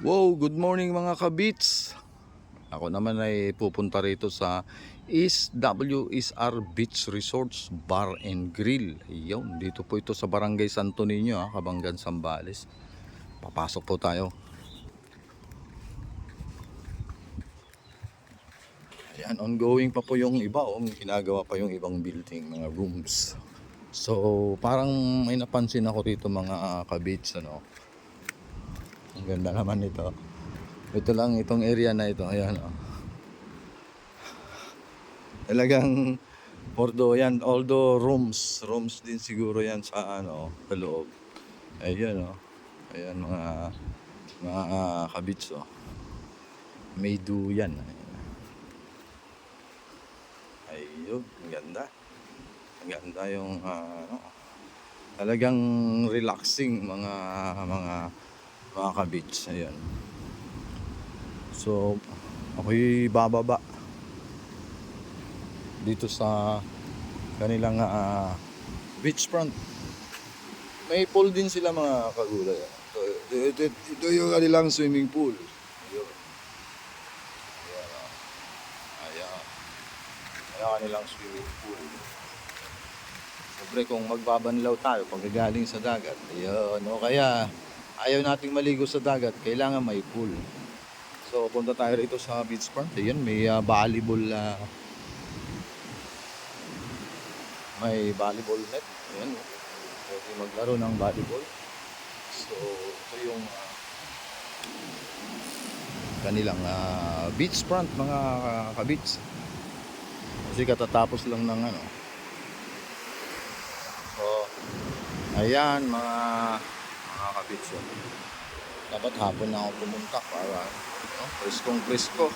Wow, good morning mga kabits. Ako naman ay pupunta rito sa East WSR Beach Resorts Bar and Grill. Iyon, dito po ito sa Barangay Santo Niño, Kabanggan, Zambales. Papasok po tayo. Ayan, ongoing pa po yung iba, ginagawa pa yung ibang building, mga rooms. So, parang may napansin ako rito mga kabits, ano. Ang ganda naman ito. Ito lang itong area na ito, ayan, oh. Talagang although rooms din siguro yan sa ano, sa loob. Ayun oh. Ayan mga kabits oh. May duyan. Ayun, ang ganda. Ang ganda yung talagang relaxing mga kabits. Ayan. So, ako'y bababa dito sa kanilang beachfront. May pool din sila mga kagulay. Ito yung kanilang swimming pool. Ayun. Ayan. Ayan kanilang swimming pool. Siyempre kung magbabanlaw tayo pag galing sa dagat, ayun. O kaya ayaw nating maligo sa dagat, kailangan may pool. So punta tayo rito sa beachfront. Ayun, may volleyball may volleyball net. Ayan, pwede maglaro ng volleyball. So, ito yung kanilang beachfront mga kabits. Kasi katatapos lang ng ano. So, ayan mga kabits. Dapat hapon na ako pumunta para preskong presko.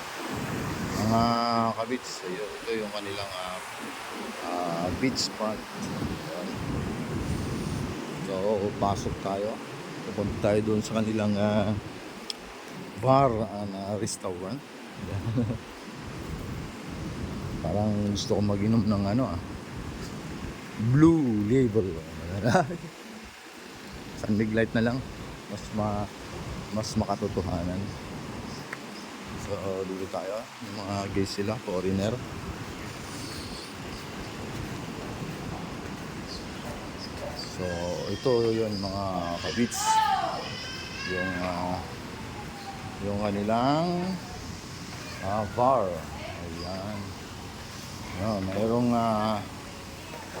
Mga kabits, ito yung kanilang beachfront. So, pasok tayo. Pupunta tayo doon sa kanilang bar na restaurant. Parang gusto ko mag-inom ng Blue Label. Sunlig light na lang. Mas makatotohanan. So, dito tayo. Yung mga guys sila, foreigner. So, ito yun mga kabits. Yung kanilang bar. Ayan. Mayroong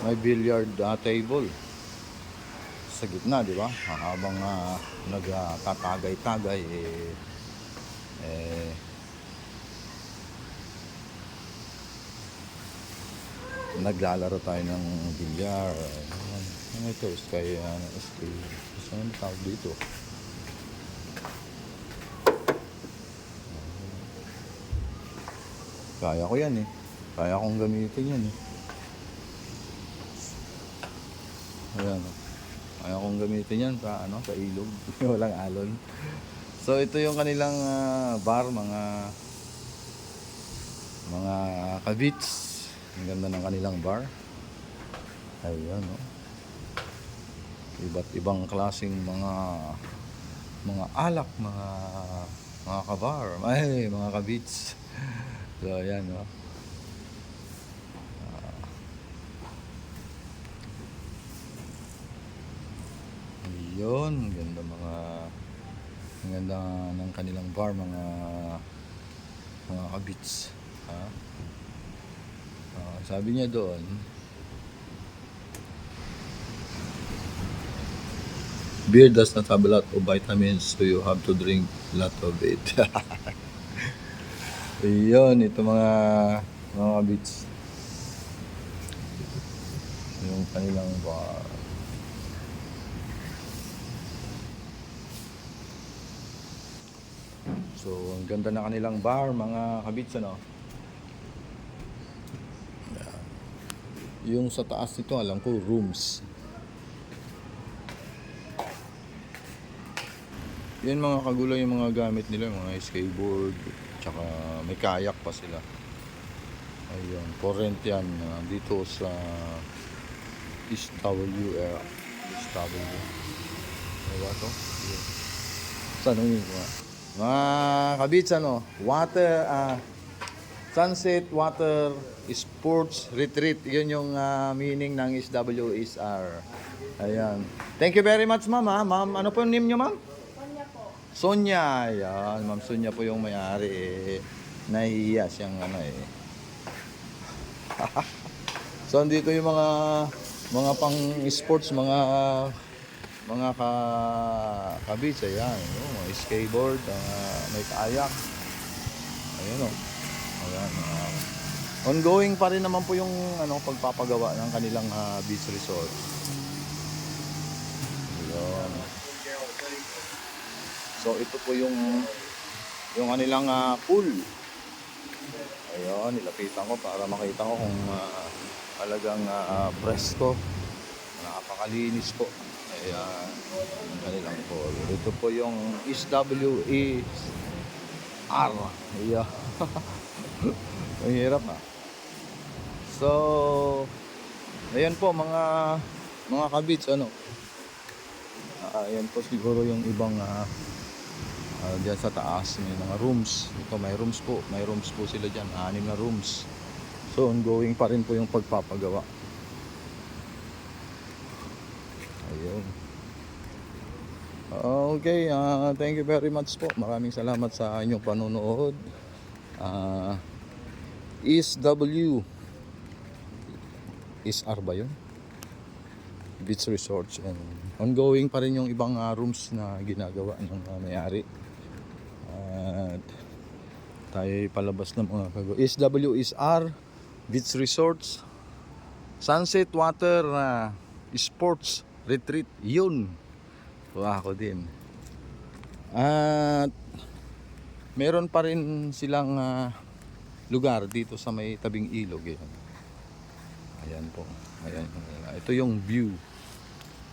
may billiard table sa gitna, di ba? Habang nagtatagay-tagay naglalaro tayo ng bilyar. Ano ito? Sky saan tawag dito? Kaya ko yan eh. Kaya kong gamitin yan eh. Ayan. Kaya kong gamitin yan sa ilog. Walang alon. So ito yung kanilang bar mga kabits. Ang ganda ng kanilang bar. Ayan oh. Iba't ibang klaseng mga alak, mga kabar, mga kabits. So ayan oh. Ayun, ang ganda ng kanilang bar mga kabits. Sabi niya doon, beer does not have a lot of vitamins, so you have to drink a lot of it. Ayun, ito mga kabits. Yung kanilang bar. So, ang ganda na kanilang bar, mga kabits, ano? Yung sa taas nito, alam ko, rooms. Yan mga kagulay yung mga gamit nila, mga skateboard, tsaka may kayak pa sila. Ayun, for rent yan, dito sa East W. Diba to? Saan yung mga? Mga kabits, water, Sunset Water Sports Retreat. Yun yung meaning ng SWSR. Ayan. Thank you very much, ma'am. Ma'am, ano po yung name nyo, ma'am? Sonia po. Sonia. Ayan, ma'am Sonia po yung may-ari. Nahihiya siyang So, andito yung mga pang sports, mga kabits. Ayan, mga skateboard, may kayak. Ayun, Ayan, ongoing pa rin naman po yung pagpapagawa ng kanilang beach resort. Ayan. So ito po yung kanilang pool. Ayun, nilapitan ko para makita ko kung talagang presko. Napakalinis po. Ayan, yung kanilang pool. Ito po yung SWSR. Ayan. Ang hirap So, ayan po mga kabits, ayan po siguro yung ibang diyan sa taas may mga rooms. Ito may rooms po sila diyan, 6 na rooms. So, ongoing pa rin po yung pagpapagawa. Ayun. Okay, thank you very much po. Maraming salamat sa inyong panonood. SR ba yun? Beach Resorts, and ongoing pa rin yung ibang rooms na ginagawa ng may-ari. At tayo palabas ng mga SWSR Beach Resorts Sunset Water Sports Retreat. Yun, ako din. At meron pa rin silang lugar dito sa may tabing ilog. Ayan po. Ayan. Ito yung view.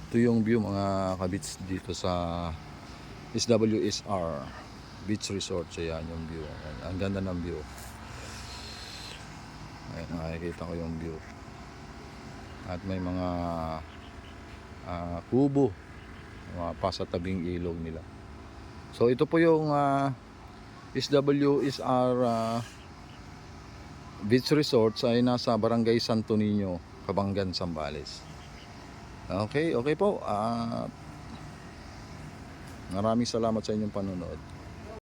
Ito yung view mga kabits dito sa SWSR Beach Resort. Ayan yung view. Ayan. Ang ganda ng view. Ayan, nakikita ko yung view. At may mga kubo pa sa tabing ilog nila. So ito po yung SWSR Beach Resorts ay nasa Barangay Santo Niño, Cabangan, Zambales. Okay po. Maraming salamat sa inyong panonood.